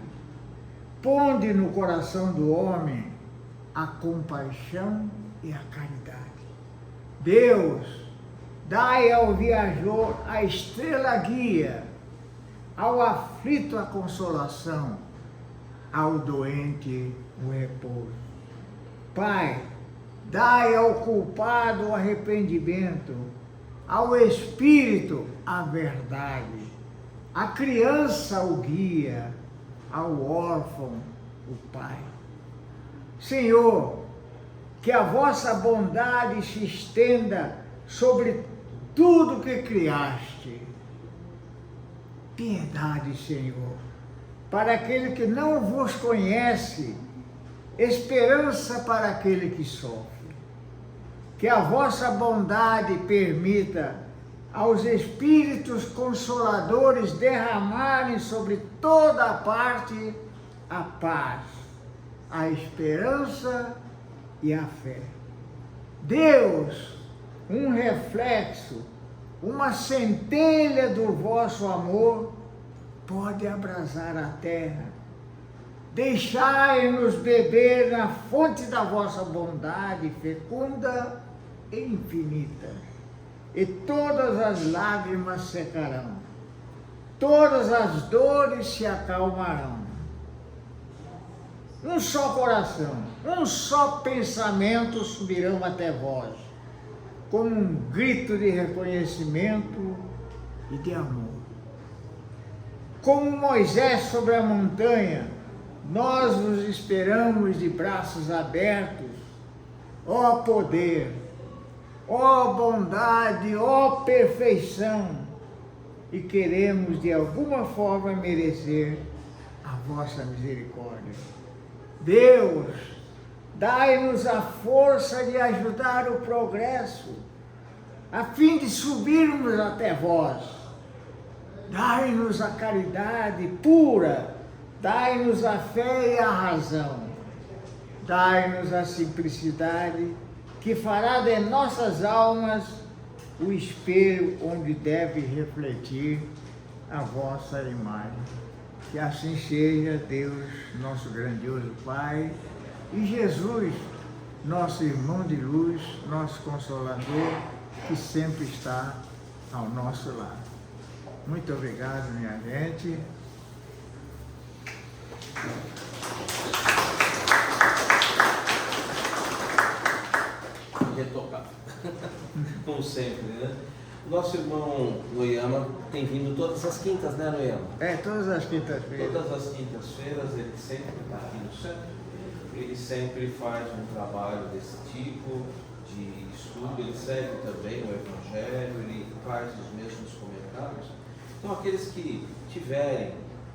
Ponde no coração do homem a compaixão e a caridade. Deus, dai ao viajor a estrela guia, ao aflito a consolação, ao doente o repouso. Pai, dai ao culpado o arrependimento, ao espírito a verdade, à criança o guia, ao órfão o pai. Senhor, que a vossa bondade se estenda sobre tudo que criaste. Piedade, Senhor, para aquele que não vos conhece, esperança para aquele que sofre. Que a vossa bondade permita aos Espíritos Consoladores derramarem sobre toda a parte a paz, a esperança e a fé. Deus, um reflexo uma centelha do vosso amor pode abrasar a terra. Deixai-nos beber na fonte da vossa bondade fecunda e infinita, e todas as lágrimas secarão, todas as dores se acalmarão. Um só coração, um só pensamento subirão até vós, como um grito de reconhecimento e de amor. Como Moisés sobre a montanha, nós vos esperamos de braços abertos, ó poder, ó bondade, ó perfeição, e queremos de alguma forma merecer a vossa misericórdia. Deus, dai-nos a força de ajudar o progresso, a fim de subirmos até vós. Dai-nos a caridade pura, dai-nos a fé e a razão, dai-nos a simplicidade que fará de nossas almas o espelho onde deve refletir a vossa imagem. Que assim seja, Deus, nosso grandioso Pai, e Jesus, nosso irmão de luz, nosso Consolador, que sempre está ao nosso lado. Muito obrigado, minha gente. Retocar. Como sempre, né? Nosso irmão Noyama tem vindo todas as quintas, né, Noyama? Todas as quintas-feiras. Todas as quintas-feiras ele sempre está aqui no centro. Ele sempre faz um trabalho desse tipo de estudo, ele segue também o Evangelho, ele faz os mesmos comentários. Então, aqueles que tiverem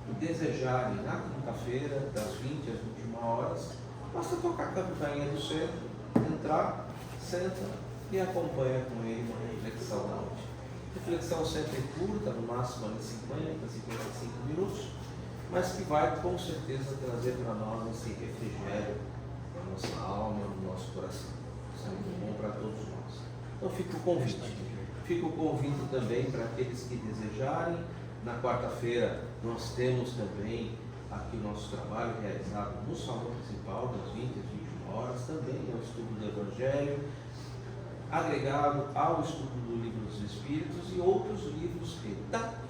e desejarem na quinta-feira, das 20 às 21 horas, basta tocar a campainha do centro, entrar, senta e acompanha com ele uma reflexão da noite. Reflexão sempre curta, no máximo de 50, 55 minutos, mas que vai com certeza trazer para nós esse refrigério na nossa alma, no nosso coração. Isso é muito bom para todos nós. Então fica o convite. Fica o convite também para aqueles que desejarem. Na quarta-feira nós temos também aqui o nosso trabalho realizado no salão principal, das 20 às 21 horas, também é o estudo do Evangelho, agregado ao estudo do Livro dos Espíritos e outros livros que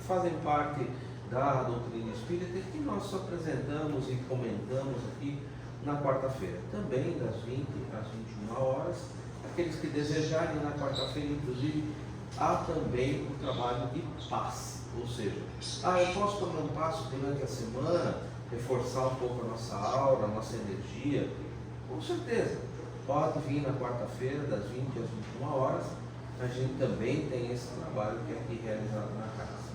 fazem parte da doutrina espírita que nós apresentamos e comentamos aqui na quarta-feira. Também das 20 às 21 horas, aqueles que desejarem na quarta-feira, inclusive, há também o trabalho de passe, ou seja, eu posso tomar um passo durante a semana, reforçar um pouco a nossa aura, a nossa energia, com certeza. Pode vir na quarta-feira, das 20 às 21 horas, a gente também tem esse trabalho que é aqui realizado na casa.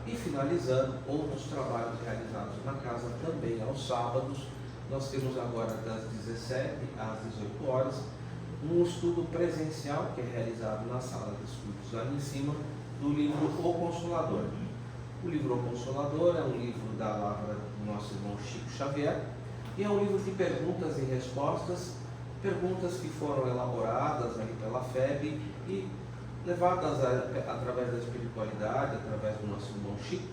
E finalizando, outros trabalhos realizados na casa também aos sábados. Nós temos agora das 17 às 18 horas, um estudo presencial que é realizado na sala de estudos ali em cima, do livro O Consolador. O livro O Consolador é um livro da lavra do nosso irmão Chico Xavier, e é um livro de perguntas e respostas, perguntas que foram elaboradas ali pela FEB e levadas através da espiritualidade, através do nosso irmão Chico,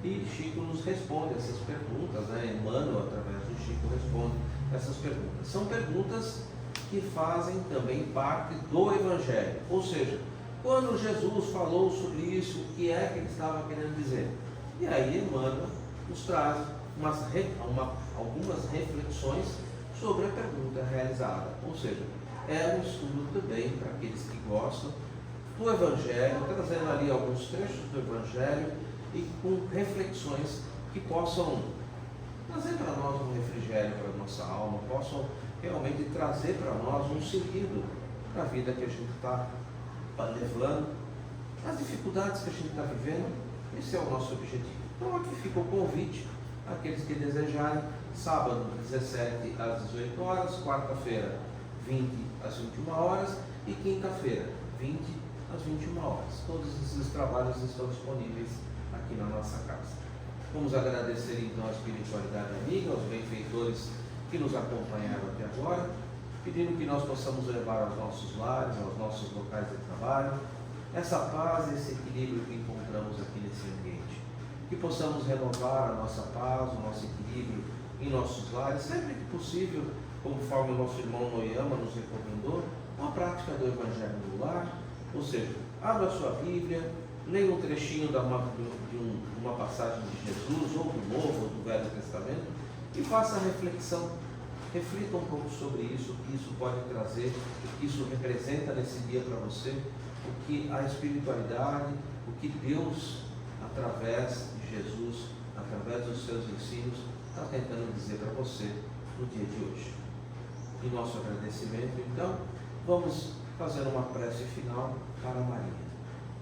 e Chico nos responde essas perguntas, Emmanuel, através do Chico, responde essas perguntas. São perguntas que fazem também parte do Evangelho, ou seja, quando Jesus falou sobre isso, o que é que ele estava querendo dizer? E aí Emmanuel nos traz algumas reflexões sobre a pergunta realizada, ou seja, é um estudo também para aqueles que gostam do Evangelho, trazendo ali alguns trechos do Evangelho e com reflexões que possam trazer para nós um refrigério para a nossa alma, possam realmente trazer para nós um sentido para a vida que a gente está levando, as dificuldades que a gente está vivendo. Esse é o nosso objetivo. Então aqui fica o convite àqueles que desejarem, sábado 17 às 18 horas, quarta-feira 20 às 21 horas e quinta-feira 20 às 21 horas. Todos esses trabalhos estão disponíveis aqui na nossa casa. Vamos agradecer então a espiritualidade amiga, aos benfeitores que nos acompanharam até agora, pedindo que nós possamos levar aos nossos lares, aos nossos locais de trabalho, essa paz e esse equilíbrio que encontramos aqui nesse ambiente. Que possamos renovar a nossa paz, o nosso equilíbrio em nossos lares, sempre que possível, conforme o nosso irmão Noyama nos recomendou, uma prática do Evangelho no lar, ou seja, abra a sua Bíblia, leia um trechinho de uma passagem de Jesus, ou do Novo, ou do Velho Testamento, e faça a reflexão. Reflita um pouco sobre isso, o que isso pode trazer, o que isso representa nesse dia para você, o que a espiritualidade, o que Deus, através de Jesus, através dos seus ensinos, está tentando dizer para você no dia de hoje. Em nosso agradecimento, então, vamos fazer uma prece final para Maria.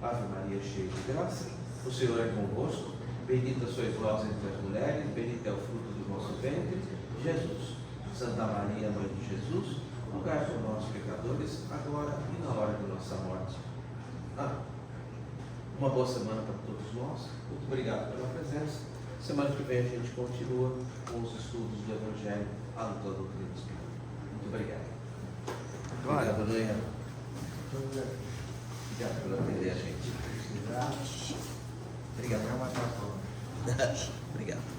Ave Maria, cheia de graça, o Senhor é convosco, bendita sois vós entre as mulheres, bendito é o fruto do vosso ventre, Jesus. Santa Maria, Mãe de Jesus, rogai por nós pecadores, agora e na hora de nossa morte. Uma boa semana para todos nós. Muito obrigado pela presença. Semana que vem a gente continua com os estudos do Evangelho à luz da doutrina espírita. Muito obrigado. Obrigado, Noia. Obrigado por atender a gente. Obrigado. Obrigado.